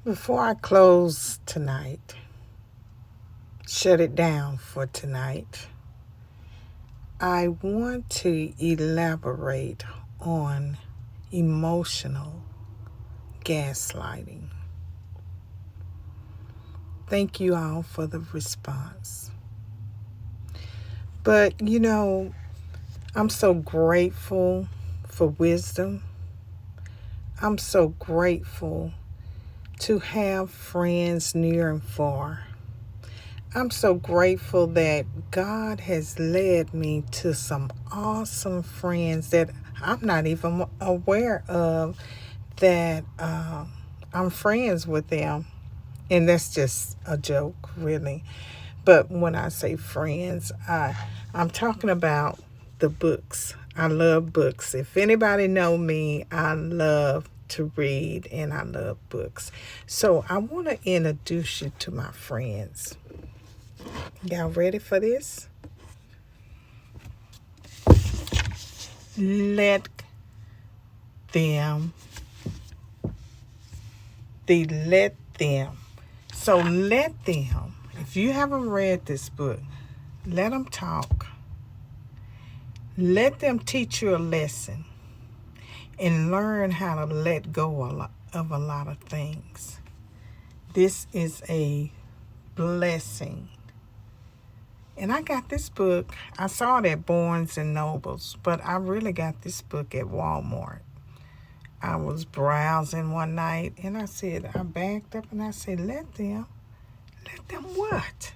Before I close tonight, shut it down for tonight, I want to elaborate on emotional gaslighting. Thank you all for the response. But I'm so grateful for wisdom. I'm so grateful to have friends near and far. I'm so grateful that God has led me to some awesome friends that I'm not even aware of that I'm friends with them. And that's just a joke, really. But when I say friends, I'm talking about the books. I love books. If anybody know me, I love to read and I love books. So I want to introduce you to my friends. Y'all ready for this? Let them. Let them. So let them. If you haven't read this book, let them talk. Let them teach you a lesson and learn how to let go of a lot of things. This is a blessing. And I got this book. I saw it at Barnes and Nobles, but I really got this book at Walmart. I was browsing one night and I backed up and I said, let them what?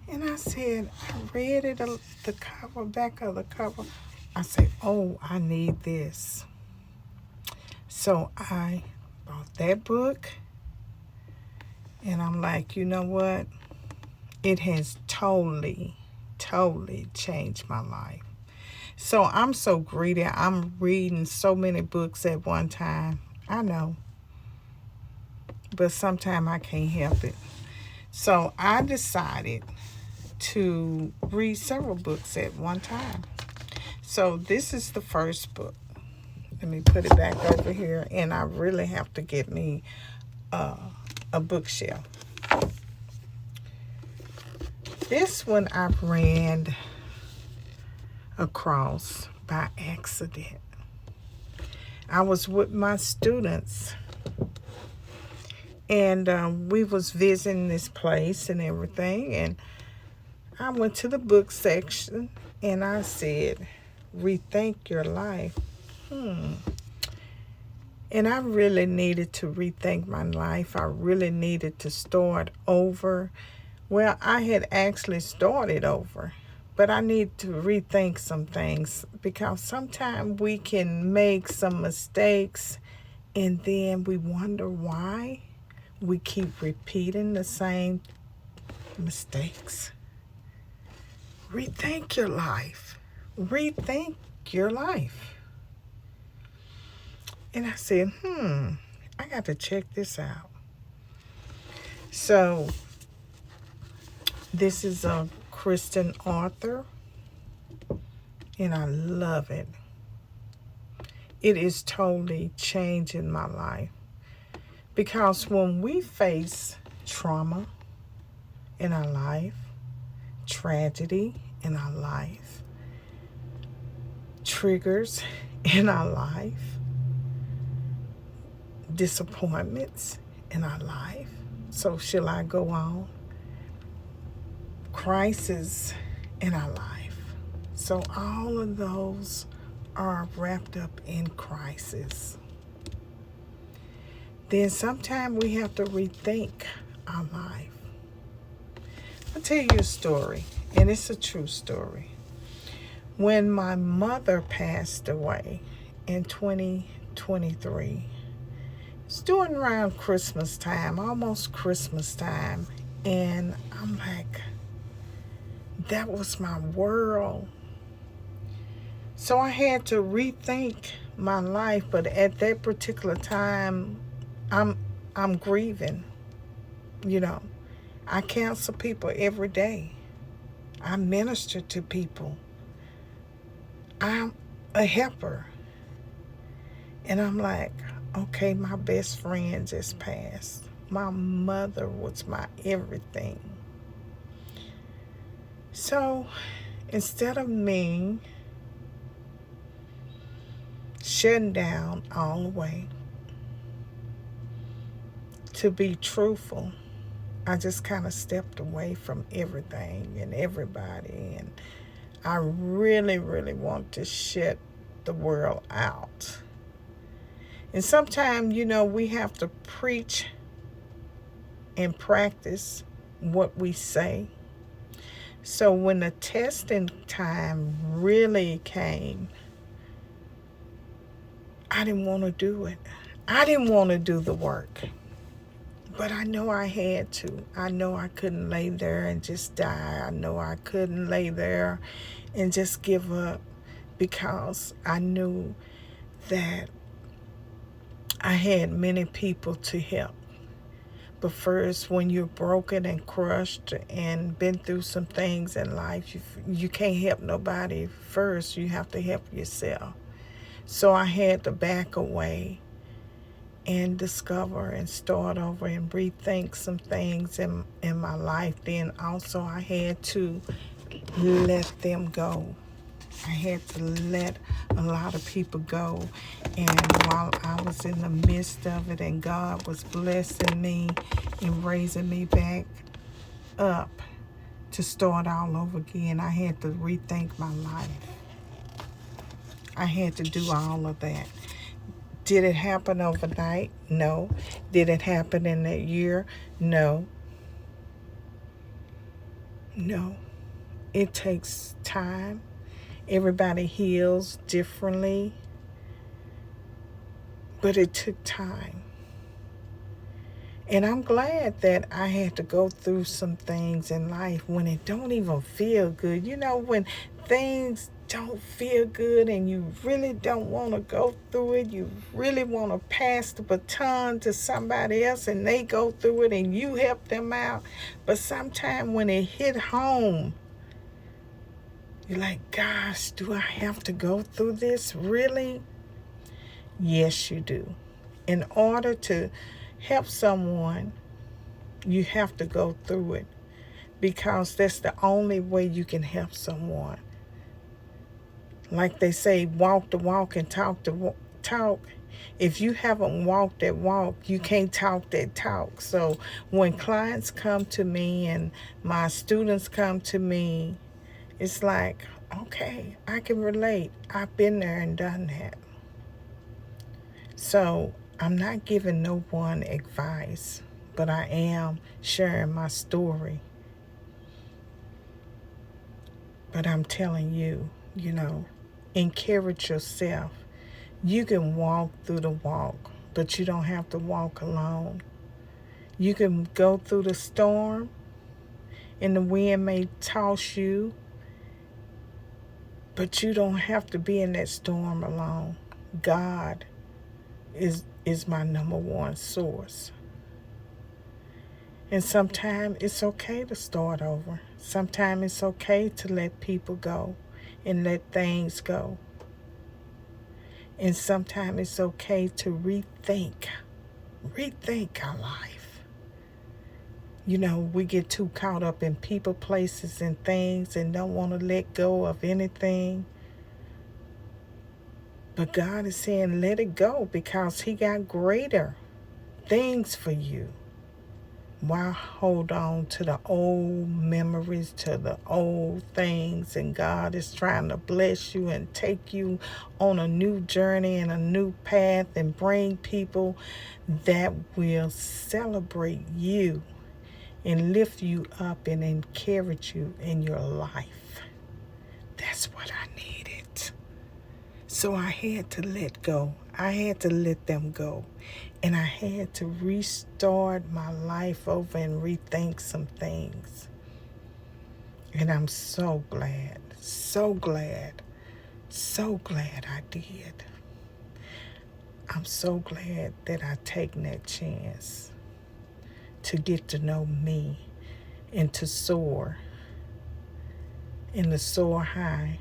And I said, I read it, the cover, back of the cover. I said, oh, I need this. So I bought that book and I'm like, you know what? It has totally changed my life. So I'm so greedy. I'm reading so many books at one time. I know. But sometimes I can't help it. So I decided to read several books at one time. So this is the first book. Let me put it back over here. And I really have to get me a bookshelf. This one I ran across by accident. I was with my students and we was visiting this place and everything, and I went to the book section and I said, rethink your life. And I really needed to rethink my life. I really needed to start over. Well, I had actually started over, but I need to rethink some things because sometimes we can make some mistakes and then we wonder why we keep repeating the same mistakes. Rethink your life. Rethink your life. And I said, I got to check this out. So this is a Christian author, and I love it. It is totally changing my life. Because when we face trauma in our life, tragedy in our life, triggers in our life, disappointments in our life, so shall I go on? Crisis in our life. So all of those are wrapped up in crisis. Then sometimes we have to rethink our life. I'll tell you a story, and it's a true story. When my mother passed away in 2023, it's during around Christmas time, almost Christmas time, and I'm like, that was my world. So I had to rethink my life, but at that particular time, I'm grieving. I counsel people every day. I minister to people. I'm a helper. And I'm like, Okay, my best friend just passed. My mother was my everything. So instead of me shutting down all the way, to be truthful, I just kind of stepped away from everything and everybody. And I really, really want to shut the world out. And sometimes, we have to preach and practice what we say. So when the testing time really came, I didn't want to do it. I didn't want to do the work. But I know I had to. I know I couldn't lay there and just die. I know I couldn't lay there and just give up, because I knew that I had many people to help. But first, when you're broken and crushed and been through some things in life, you can't help nobody. First, you have to help yourself. So I had to back away and discover and start over and rethink some things in my life. Then also I had to let them go. I had to let a lot of people go. And while I was in the midst of it and God was blessing me and raising me back up to start all over again, I had to rethink my life. I had to do all of that. Did it happen overnight? No. Did it happen in that year? No. No. It takes time. Everybody heals differently. But it took time. And I'm glad that I had to go through some things in life when it don't even feel good. When things don't feel good and you really don't want to go through it, you really want to pass the baton to somebody else and they go through it and you help them out. But sometimes when it hit home, you're like, gosh, do I have to go through this? Really? Yes, you do. In order to help someone, you have to go through it, because that's the only way you can help someone. Like they say, walk the walk and talk the talk. If you haven't walked that walk, you can't talk that talk. So when clients come to me and my students come to me, it's like, okay, I can relate. I've been there and done that. So I'm not giving no one advice, but I am sharing my story. But I'm telling you, encourage yourself. You can walk through the walk, but you don't have to walk alone. You can go through the storm, and the wind may toss you, but you don't have to be in that storm alone. God is my number one source. And sometimes it's okay to start over. Sometimes it's okay to let people go and let things go. And sometimes it's okay to rethink our life. We get too caught up in people, places, and things and don't want to let go of anything. But God is saying, let it go, because He got greater things for you. Why hold on to the old memories, to the old things? And God is trying to bless you and take you on a new journey and a new path and bring people that will celebrate you and lift you up and encourage you in your life. That's what I needed. So I had to let go. I had to let them go. And I had to restart my life over and rethink some things. And I'm so glad, so glad, so glad I did. I'm so glad that I taken that chance to get to know me and to soar and to soar high.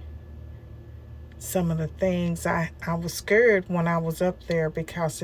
Some of the things I was scared when I was up there, because